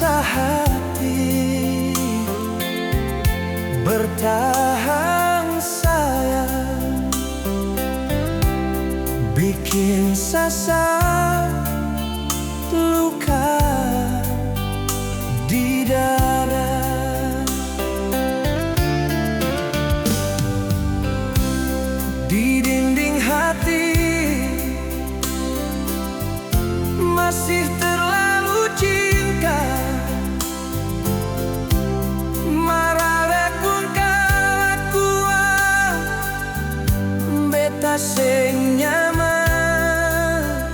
rasa hati. Bertahan sayang, bikin sasar luka di dada. Di dinding hati masih terlalu cinta. Marale kun kalakuan beta sing nyaman.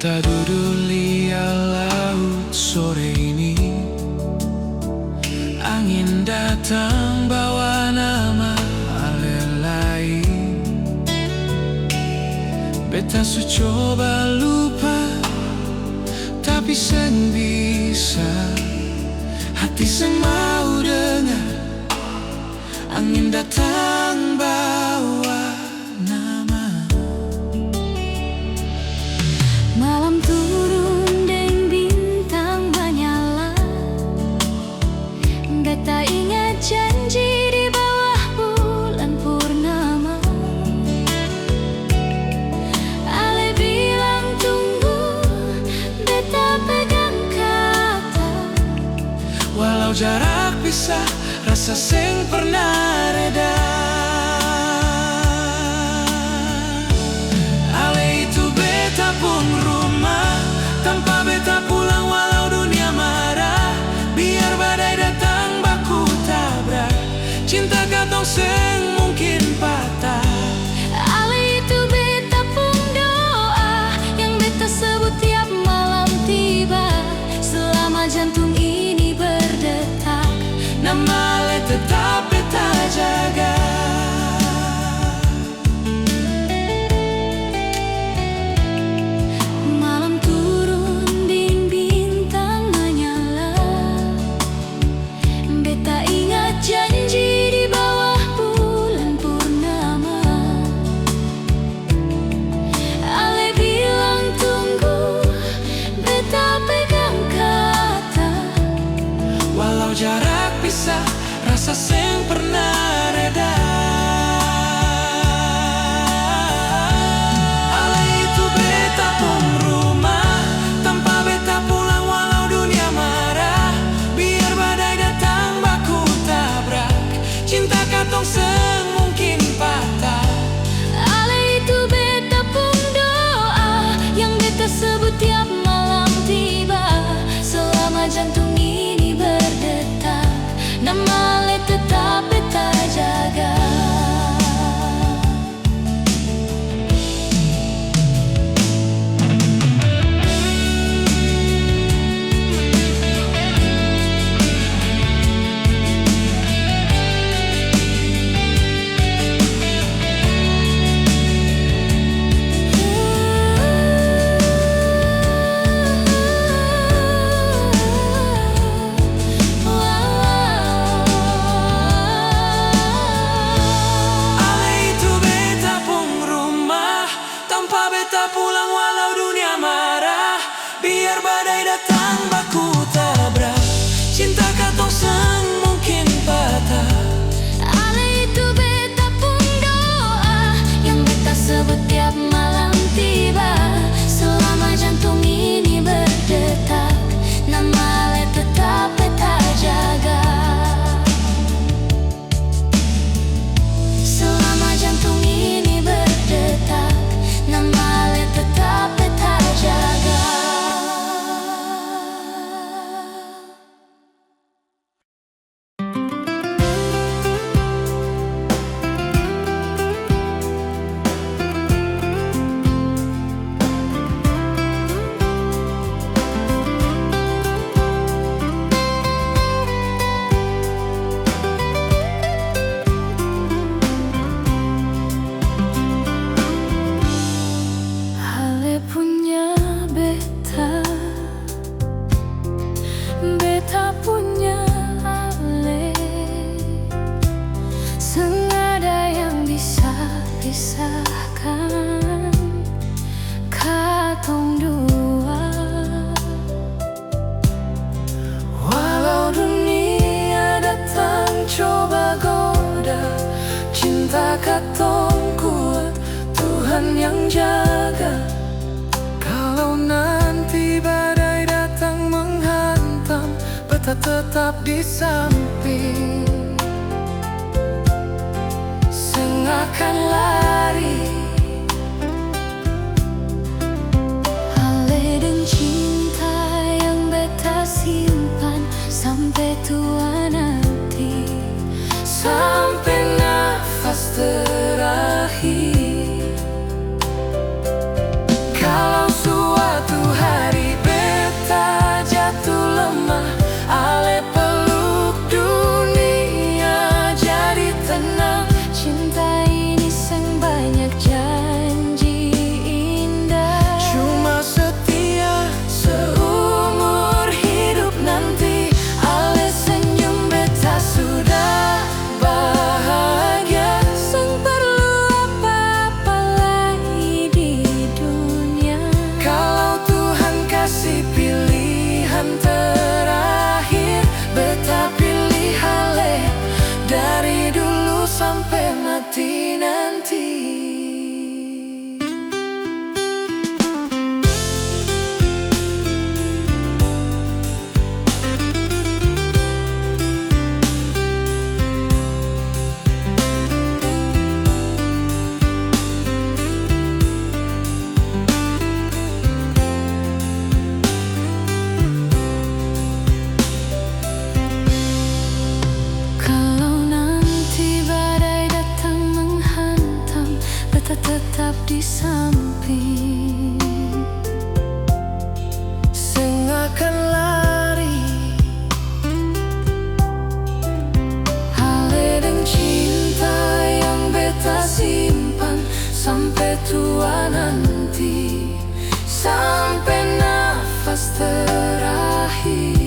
Beta duduk liat laut sore ini. Angin datang bawa nama ale lain. Beta su coba lupa, tapi seng bisa. Hati seng mau dengar. Angin datang bawa nama. Malam turun deng bintang menyala. Beta ingat janji di bawah bulan purnama. Ale bilang tunggu, beta pegang kata. Walau jarak pisah, rasa seng pernah reda. Ale itu beta pun rumah, tanpa beta pulang walau dunia marah. Biar badai datang baku tabrak, cinta katong seng mungkin patah. Ale itu beta pun doa, yang beta sebut tiap malam tiba. Selama jantung ini berdetak, Nama Ale tetap beta jaga. malam turun ding bintang menyala. Beta ingat janji di bawah bulan purnama. Ale bilang tunggu, beta pegang kata. Walau jarak pisah, rasa seng pernah reda. Ale itu beta pun rumah, tanpa beta pulang walau dunia marah. Biar badai datang baku tabrak, cinta katong seng mungkin patah. Ale itu beta pun doa, yang beta sebut tiap malam tiba. Selama jantung ini berdetak, nama Ale tetap beta jaga. Ale itu beta pun rumah, tanpa beta pulang walau dunia marah. Biar badai datang baku tabrak, cinta katong seng mungkin patah. Ale itu beta pun doa, yang beta sebut tiap malam tiba. Selama jantung ini berdetak, nama Ale tetap beta jaga. Selama jantung ini berdetak, nama Ale tetap beta jaga. Ale punya beta, beta punya Ale. Senada yang bisa pisahkan katong dua. Walau dunia datang coba goda, cinta katong kuat, Tuhan yang jaga. Kalau nanti badai datang menghantam, beta tetap di samping. Seng akan lari. Ale dan cinta yang beta simpan sampai tua nanti. Sampai nafas terakhir. Kalau suatu tua nanti, sampai nafas terakhir.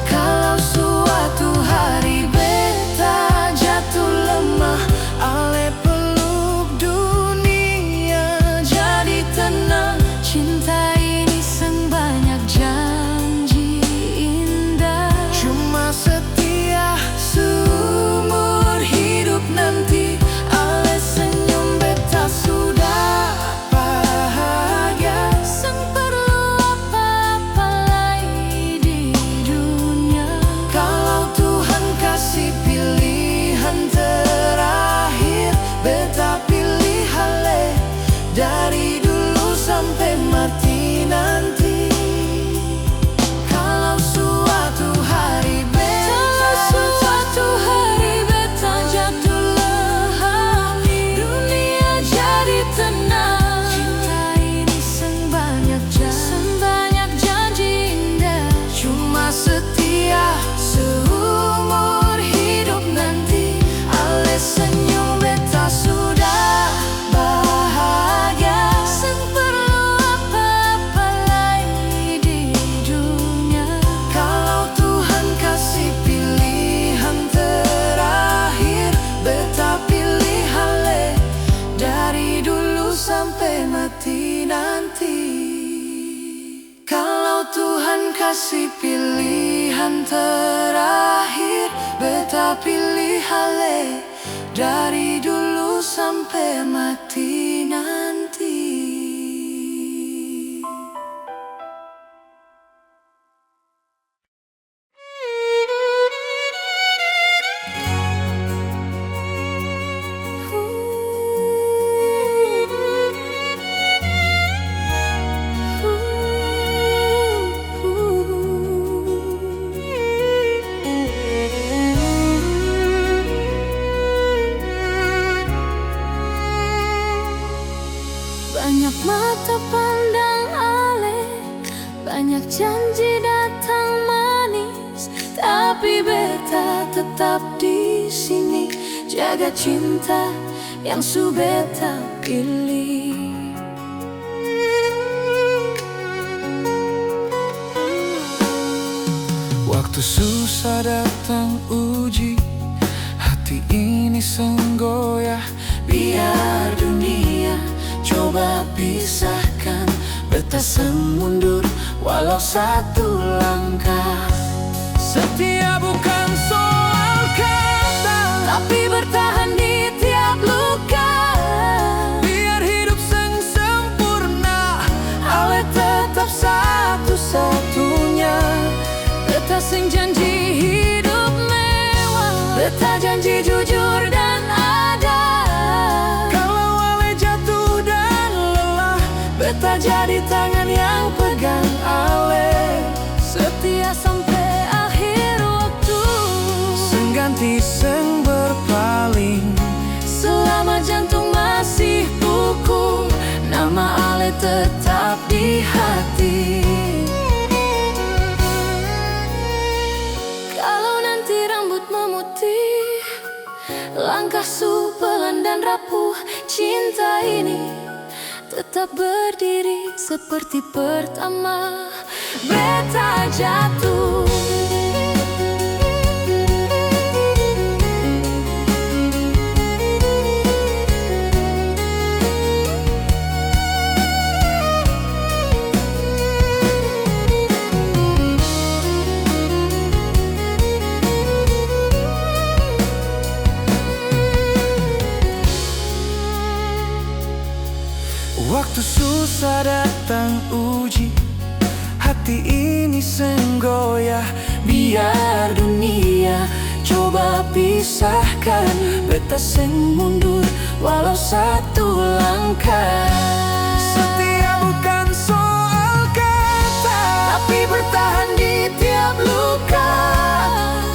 Kalau suatu hari beta jatuh lemah, ale peluk dunia jadi tenang. Cinta ini sebanyak janji indah, cuma setia seumur hidup nanti. Ale senyum beta sudah bahagia, sang perlu apa-apa lagi di dunia. Kalau Tuhan kasih pilihan terakhir, beta pilih ale dari dulu sampai mati nanti. Kalau suatu hari beta jatuh lemah, dunia jadi tenang. Cinta ini sebanyak janji indah, cuma setia seumur hidup nanti. Ale senyum beta sudah bahagia, sang perlu apa-apa lagi di dunia. Kalau Tuhan kasih pilihan terakhir, beta pilih ale dari dulu sampai mati nanti. Kalau Tuhan kasih pilihan terakhir, beta pilih ale dari dulu sampai mati nanti. Banyak mata pandang ale, banyak janji datang manis, tapi beta tetap di sini, jaga cinta yang su beta pilih. Waktu susah datang uji, hati ini senggoyah. Biar dunia coba pisahkan, beta semundur walau satu langkah. Setia bukan soal kata, Tapi bertahan di tiap luka. biar hidup sempurna. Ale tetap satu-satunya. Beta sing janji hidup mewah, beta janji jujur dan ada. Kalau ale jatuh dan lelah, beta jadi tangan yang pegang ale. Setia sampai akhir waktu, Sengganti seng berpaling, selama jantung masih pukul, nama ale tetap di hati. Kalau nanti rambut memutih, langkah su pelan dan rapuh, cinta ini tetap berdiri seperti pertama beta jatuh. waktu susah datang uji, hati ini senggoyah. Biar dunia coba pisahkan, beta seng mundur walau satu langkah. Setia bukan soal kata, Tapi bertahan di tiap luka.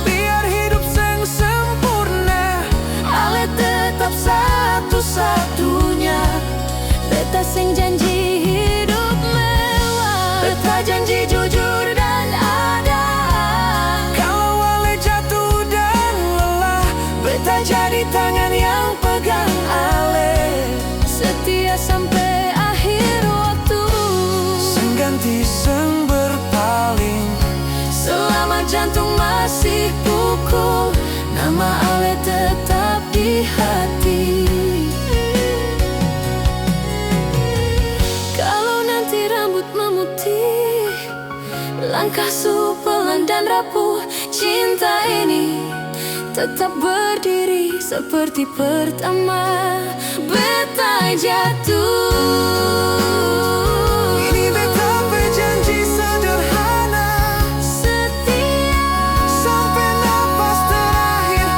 biar hidup seng sempurna. Ale tetap satu-satunya, beta sing janji hidup mewah, beta janji jujur dan ada. Kalau ale jatuh dan lelah, beta jadi tangan yang pegang ale. jantung masih pukul, nama Ale tetap di hati. Kalau nanti rambut memutih, langkahku pelan dan rapuh, cinta ini tetap berdiri seperti pertama. Beta jatuh, Ini beta berjanji sederhana, setia sampai napas terakhir.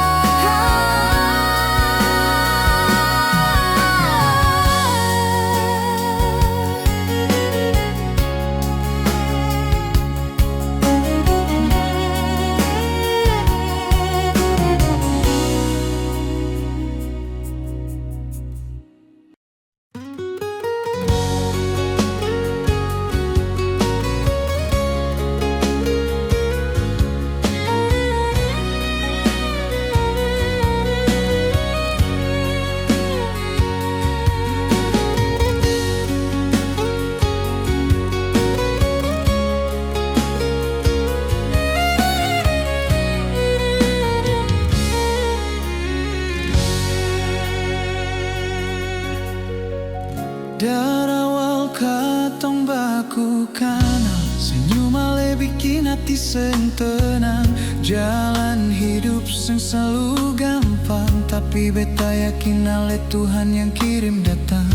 Dari awal katong baku kenal, senyum Ale bikin hati seng tenang. Jalan hidup seng selalu gampang, tapi beta yakin Ale Tuhan yang kirim datang.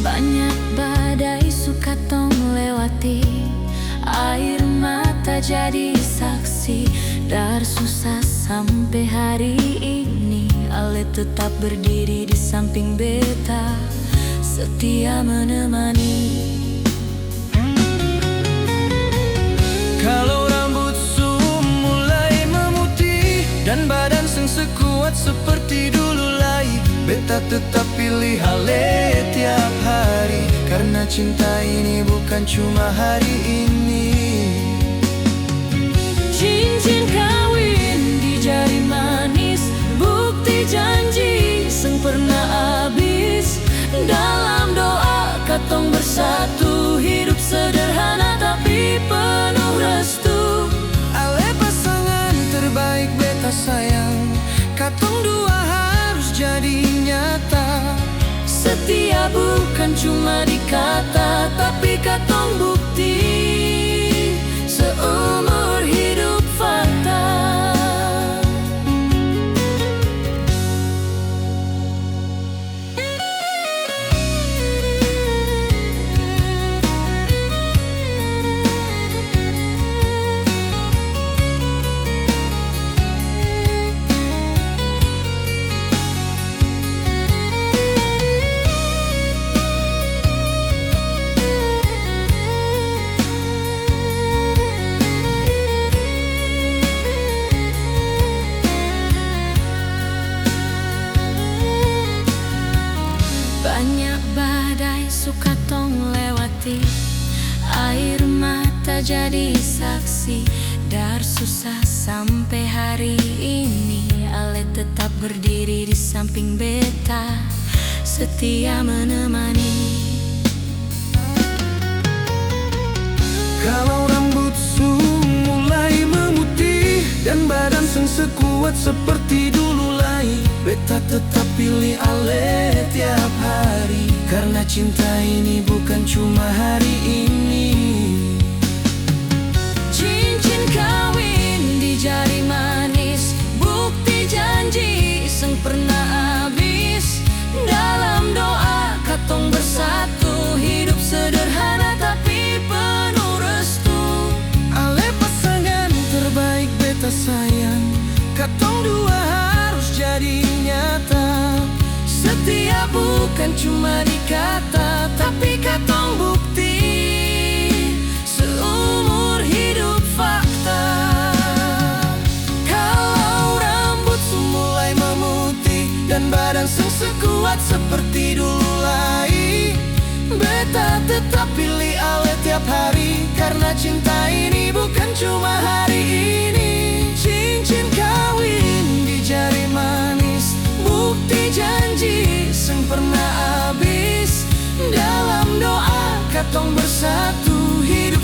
banyak badai suka tong lewati, air mata jadi saksi. Dari susah sampai hari ini, Ale tetap berdiri di samping beta, setia menemani. Kalau rambut su mulai memutih dan badan seng sekuat seperti dulu lagi, beta tetap pilih Ale tiap hari, karena cinta ini bukan cuma hari ini. Cincin kawin di jari manis, bukti janji seng pernah habis. Dalam doa katong bersatu, hidup sederhana tapi penuh restu. Ale pasangan terbaik beta sayang, katong dua harus jadi nyata. Setia bukan cuma di kata, tapi katong bukti seumur hidup fakta. Banyak badai suka tong lewati, air mata jadi saksi. Dari susah sampai hari ini, Ale tetap berdiri di samping beta, setia menemani. Kalau rambut su mulai memutih dan badan seng sekuat seperti dulu lagi, beta tetap pilih Ale tiap hari, karena cinta ini bukan cuma hari ini. Cincin kawin di jari manis, bukti janji seng pernah habis. Dalam doa katong bersatu, hidup sederhana tapi penuh restu. Ale pasangan terbaik beta sayang, katong dua harus jadi nyata. Setia bukan cuma di kata, tapi katong bukti seumur hidup fakta. Kalau rambut mulai memutih dan badan seng sekuat seperti dulu lagi, beta tetap pilih Ale tiap hari, karena cinta ini bukan cuma hari ini. Cincin kawin di jari manis, bukti janji seng pernah habis. Dalam doa katong bersatu, hidup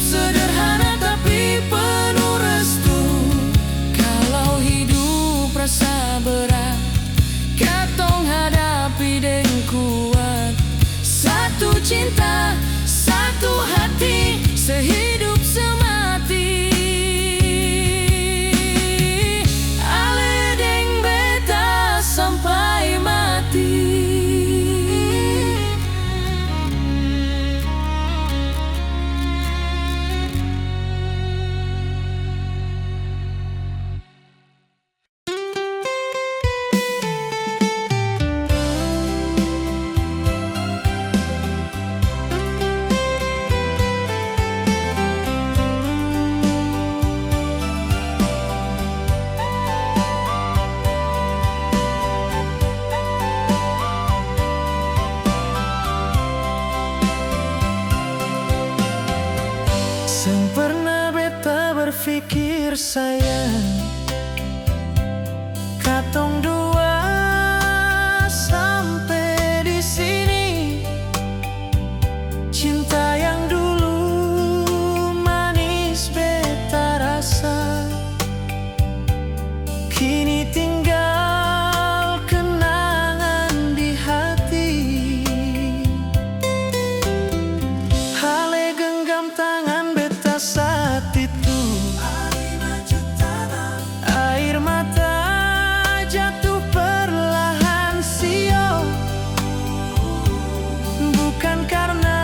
cinta, satu hati, sehidup semati. Ale deng beta sampai mati. Pernah beta berpikir sayang, katong dua sampai di sini. Cinta yang dulu manis beta rasa, kini tinggal kenangan di hati. Ale genggam tangan beta saat itu, air mata jatuh perlahan sio. Bukan karena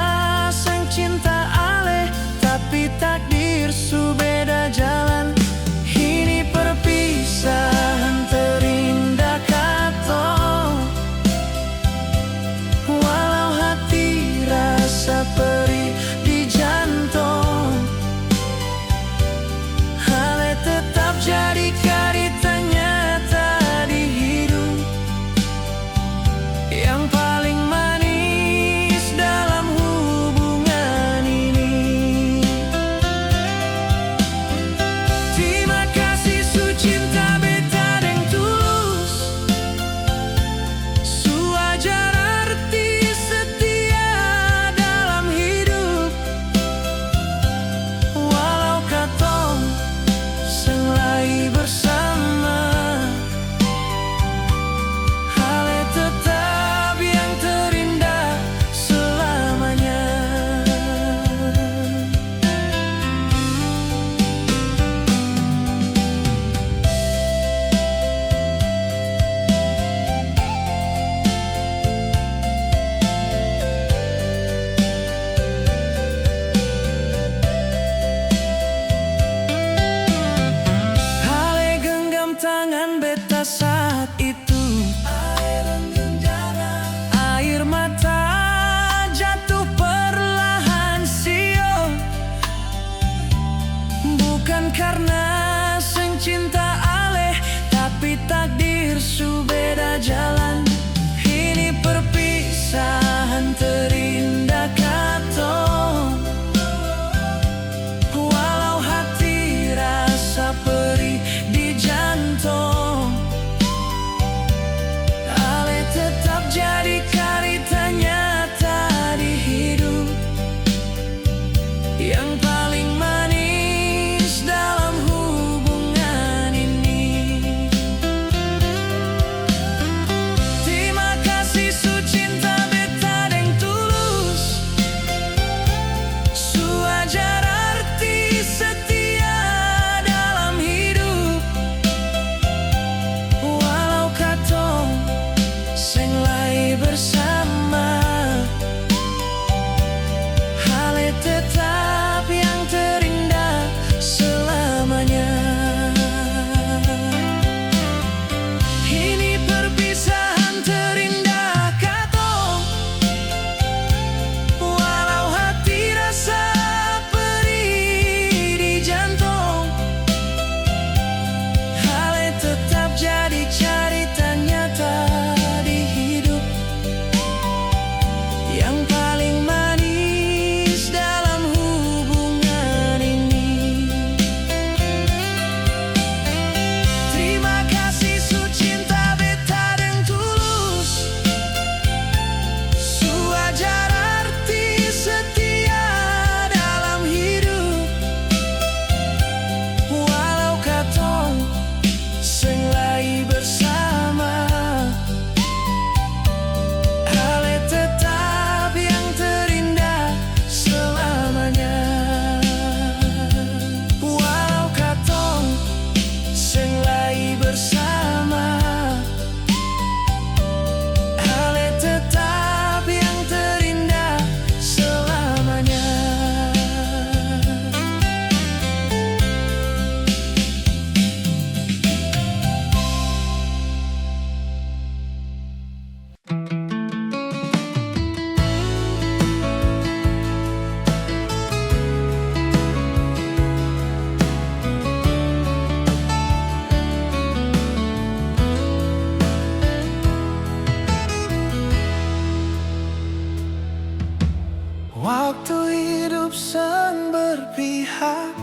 hidup seng berpihak,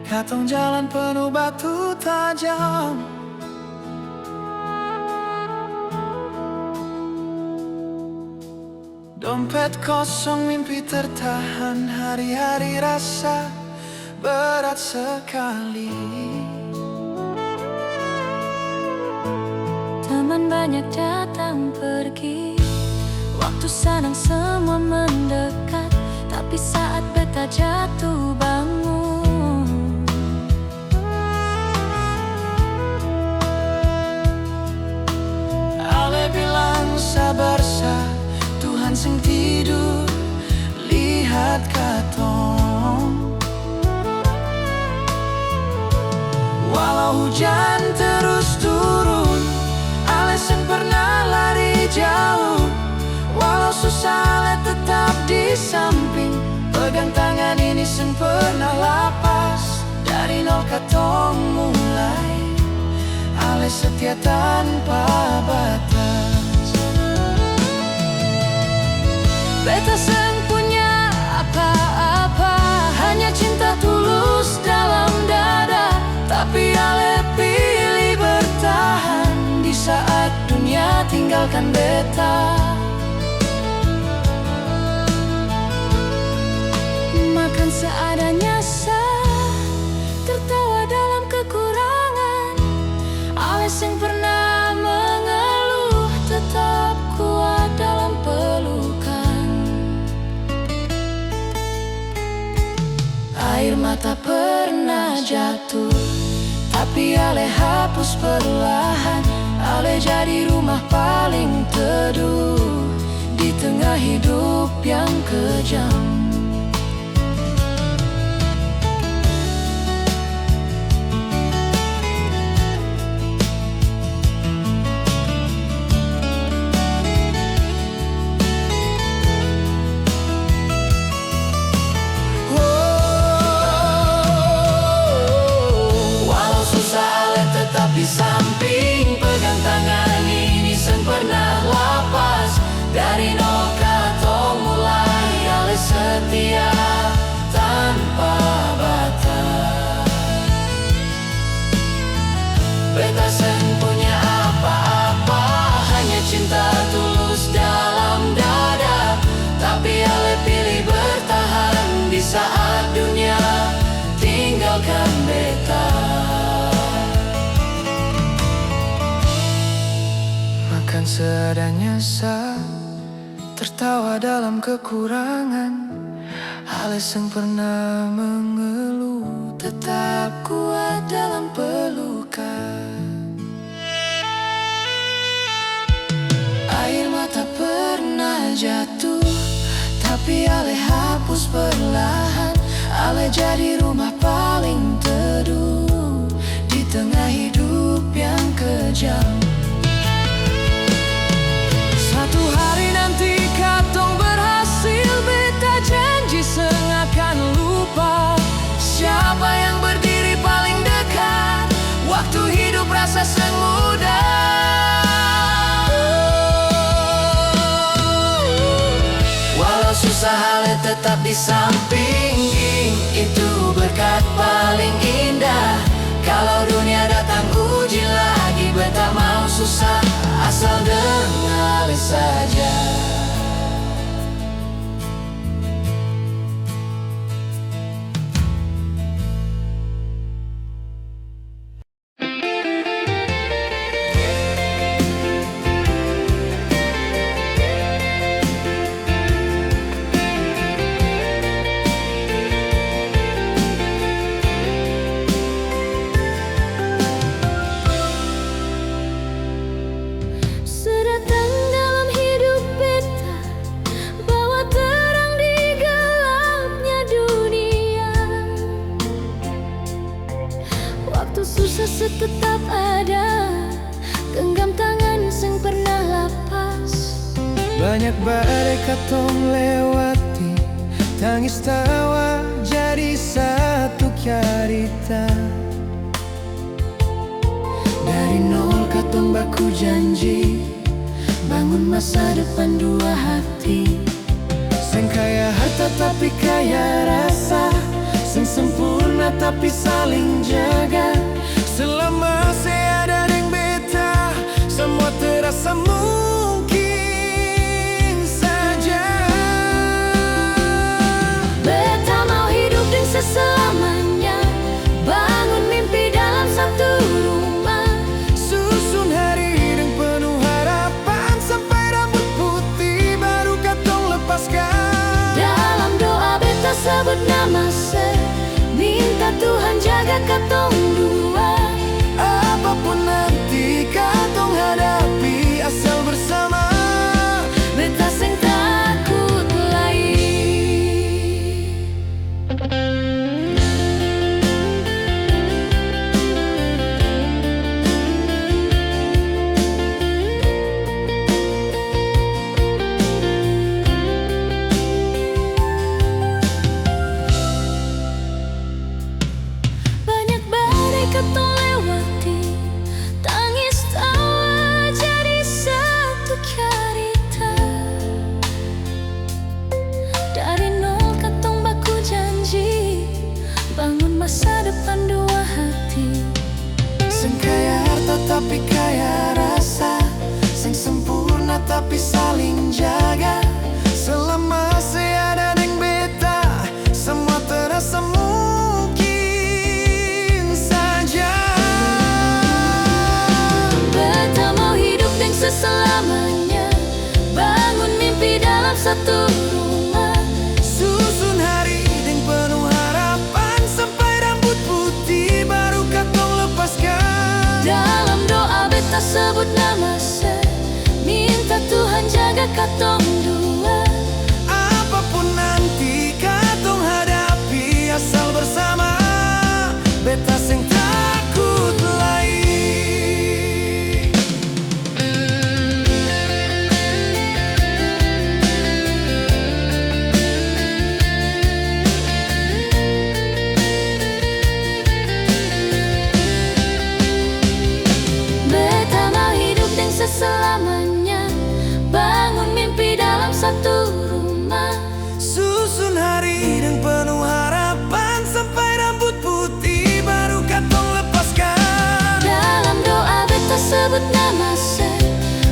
katong jalan penuh batu tajam. Dompet kosong, mimpi tertahan, hari-hari rasa berat sekali. Teman banyak datang pergi, waktu senang semua mendekat, tapi saat beta jatuh bangun, Ale bilang sabar sa, Tuhan sing tidur, lihat katong. Walau hujan terus turun, Ale sing pernah lari jauh. Walau susah, Ale tetap di samping, pegang tangan ini sing pernah lapas. Dari nol katong mulai, Ale setia tanpa batas. beta seng punya apa-apa, hanya cinta tulus dalam dada. Tapi Ale pilih bertahan di saat dunia tinggalkan beta. Makan seadanya tertawa dalam kekurangan. Ale seng pernah mengeluh, tetap kuat dalam pelukan. Air mata pernah jatuh, tapi Ale hapus perlahan. Ale jadi rumah paling teduh di tengah hidup yang kejam. Di samping, pegang tangan ini seng pernah lapas. Dari nol katong mulai, Ale setia tanpa batas. Beta seng punya apa-apa, hanya cinta tulus dalam dada. Tapi Ale pilih bertahan di saat dunia tinggalkan beta. Makan seadanya sa, tertawa dalam kekurangan. Ale seng pernah mengeluh, tetap kuat dalam pelukan. Air mata pernah jatuh, tapi Ale hapus perlahan. Ale jadi rumah paling teduh di tengah hidup yang kejam. Satu hari nanti katong berhasil, beta janji seng akan lupa siapa yang berdiri paling dekat. Waktu hidup rasa seng mudah. Walau susah, Ale tetap di samping, itu berkat paling indah. Kalau dunia datang uji lagi, beta mau susah asal dengar saja. Tetap ada, genggam tangan seng pernah lapas. Banyak badai katong lewati, tangis tawa jadi satu cerita. Dari nol katong baku janji, bangun masa depan dua hati. Sing kaya harta tapi kaya rasa, sing sempurna tapi saling jaga. Selama saya ada deng beta, semua terasa mungkin saja. Beta mau hidup deng selamanya, bangun mimpi dalam satu rumah. Susun hari deng penuh harapan, sampai rambut putih baru katong lepaskan. Dalam doa beta sebut nama se, minta Tuhan jaga katong dua. Apapun nanti katong hadapi, asal bersama. Beta sing takut lagi. Banyak badai katong lewati, tangis tawa jadi satu cerita. Dari nol katong baku janji, bangun masa depan dua hati. Sing kaya harta tapi kaya rasa, sing sempurna tapi saling jaga. Selama saya ada deng beta, semua terasa mungkin saja. Beta mau hidup deng selamanya, bangun mimpi dalam satu rumah. Susun hari deng penuh harapan, sampai rambut putih baru katong lepaskan. Dalam doa beta sebut nama se, minta Tuhan jaga katong dua. Apapun nanti katong hadapi, asal bersama. Beta sing takut lagi. Beta mau hidup deng selamanya, bangun mimpi dalam satu rumah. Susun hari dan penuh harapan, sampai rambut putih baru katong lepaskan. Dalam doa beta sebut nama se,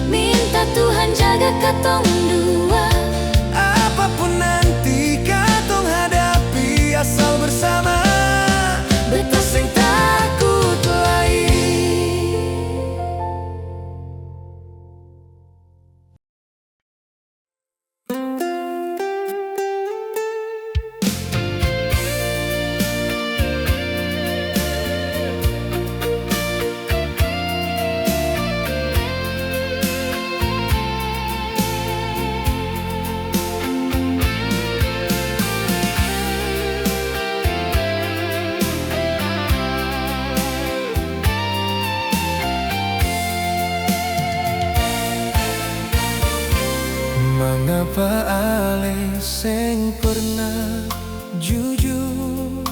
minta Tuhan jaga katong dua. Apapun nanti katong hadapi, asal bersama. Beta sing takut lagi. Mengapa ale sing pernah jujur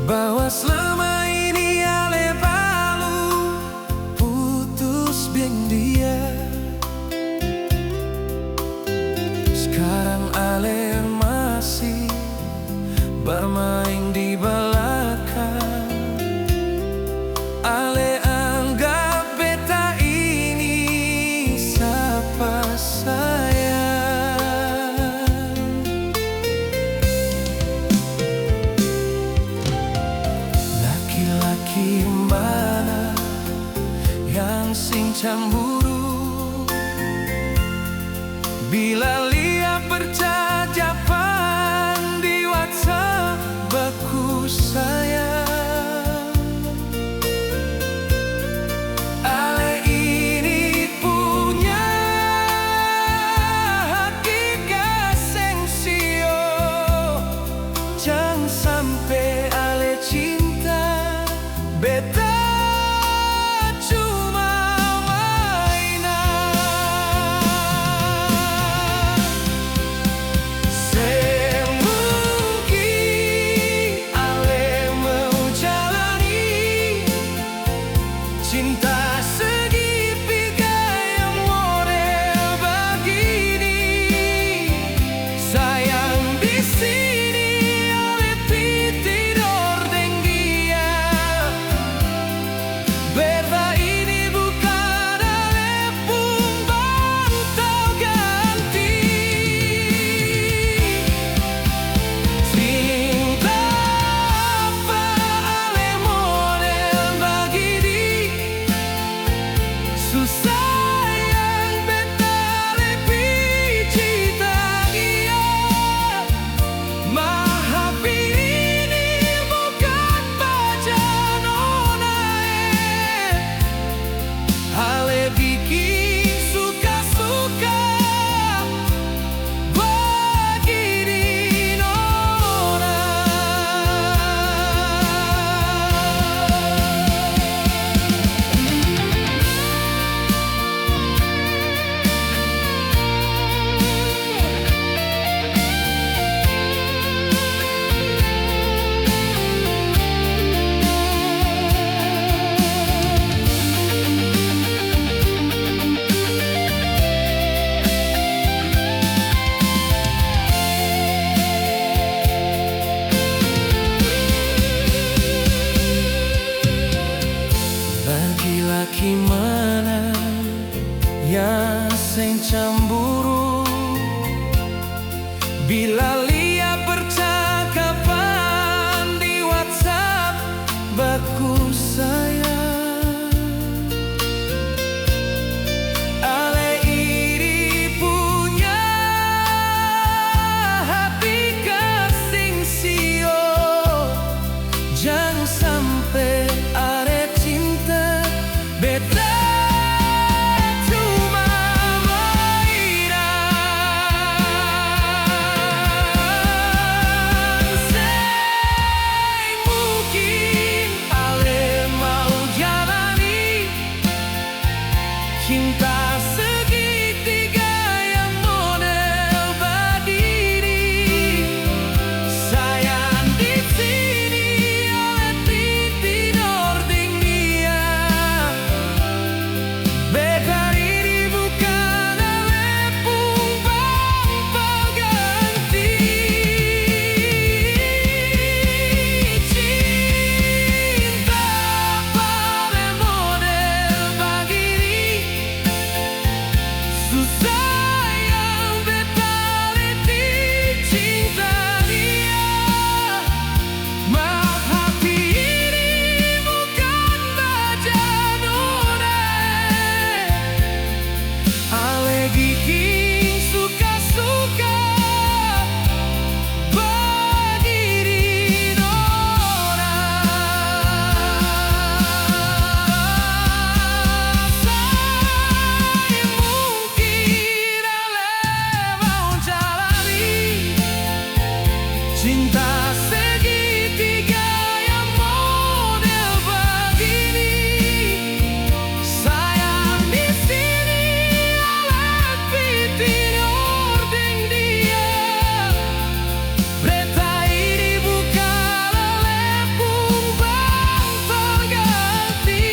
bahwa selama ini ale balu putus beng dia. Sekarang ale masih bermain di belakang. Ale anggap beta ini siapa sayang. Bila lihat percakapan di WhatsApp baku sayang, ale iri punya hati kasing sio. Jangan sampai ada cinta beda. Cinta segitiga yang model berdiri, sayang di sini oleh tidur dia. Beta ini bukan lepung bang pengganti. Cinta pada model begini, susah yang beta letih cinta dia. Maaf hati ini bukan baja nona, ale bikin suka-suka begini nona. Saya mungkin mau jalani cinta segitiga yang model begini. Sayang di sini alat tidur dia. Beta ini bukan lepung bang pengganti.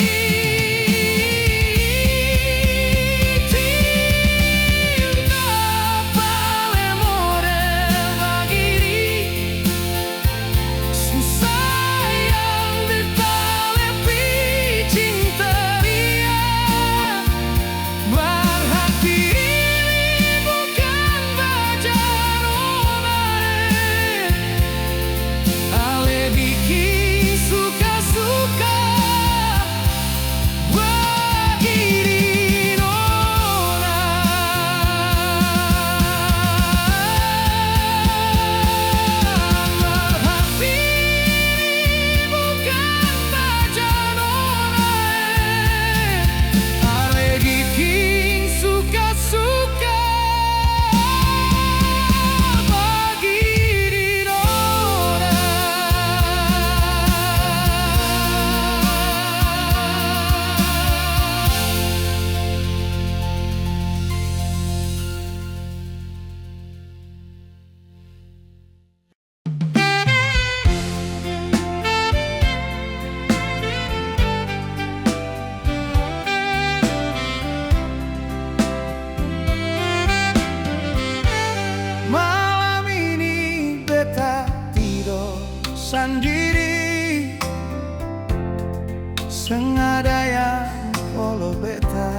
Cinta pada model begini, susah yang beta lebih cinta dia. Berhati ini bukan baja nona, ale bikin suka-suka begini nona. Berhati ini bukan baja nona, ale bikin suka-suka begini nona. Malam ini beta tidur sendiri, sengaja yang follow beta.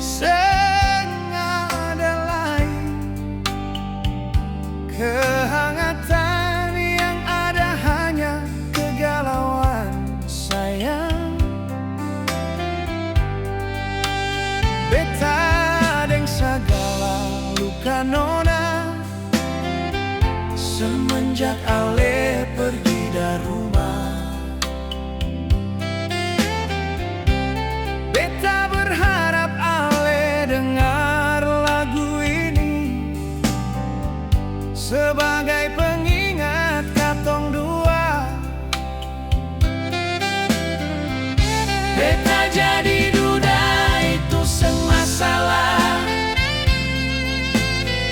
Sengaja lain kehangatan yang ada hanya kegalauan sayang. Beta deng segala luka nona, semenjak ale pergi dari rumah. Beta berharap ale dengar lagu ini sebagai pengingat katong dua. Beta jadi duda itu masalah,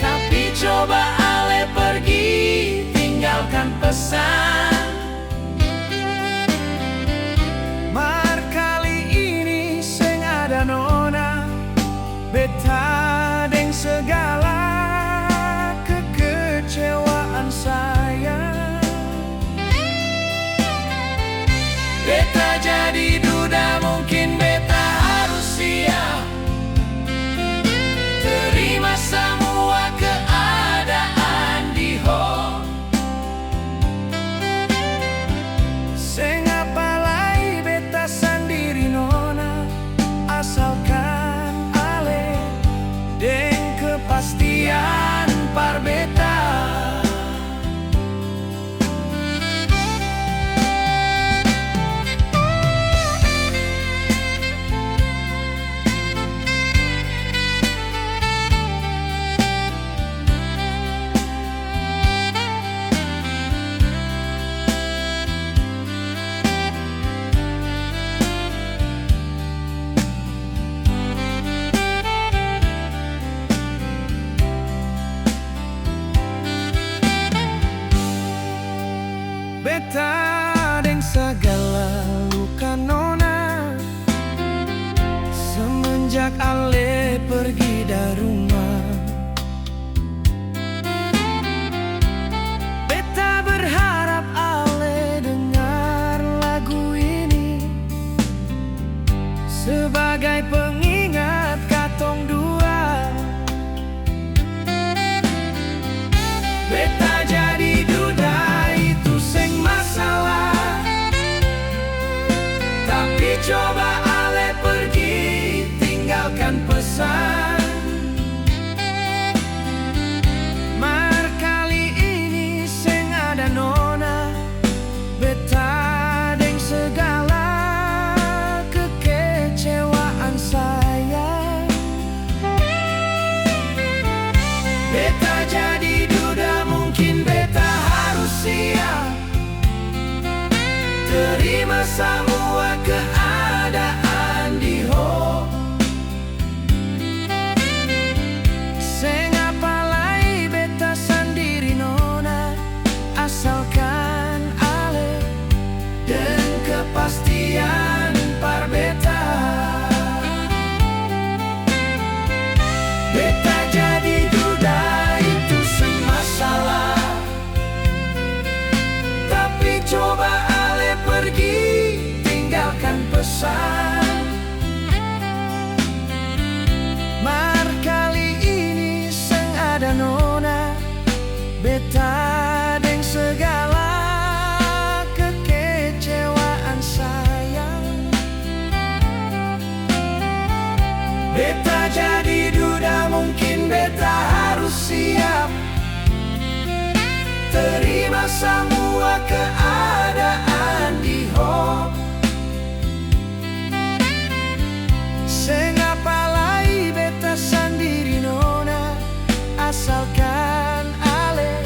tapi coba ale pergi tinggalkan pesan. Mar kali ini seng ada nona, beta deng segala kekecewaan saya. Beta jadi duda, mungkin beta harus siap terima kepastian parbeta. Beta deng segala luka nona, semenjak ale pergi dari rumah. Beta berharap ale dengar lagu ini sebagai pengingat katong dua. Beta jadi duda itu seng masalah, tapi coba ale pergi tinggalkan pesan. Mar kali ini seng ada nona, beta deng segala kekecewaan saya. Beta jadi duda, mungkin beta harus siap terima semua keadaan di ho. Seng apalai beta sendiri nona, asalkan ale dan kepastian parbeta. Beta jadi duda itu seng masalah, tapi coba ale pergi tinggalkan pesan. Mar kali ini seng ada nona, beta deng segala kekecewaan saya. Beta jadi duda, mungkin beta harus siap terima semua keadaan di ho. Seng apalai beta sendiri nona, asalkan ale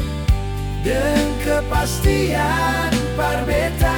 dan kepastian parbeta.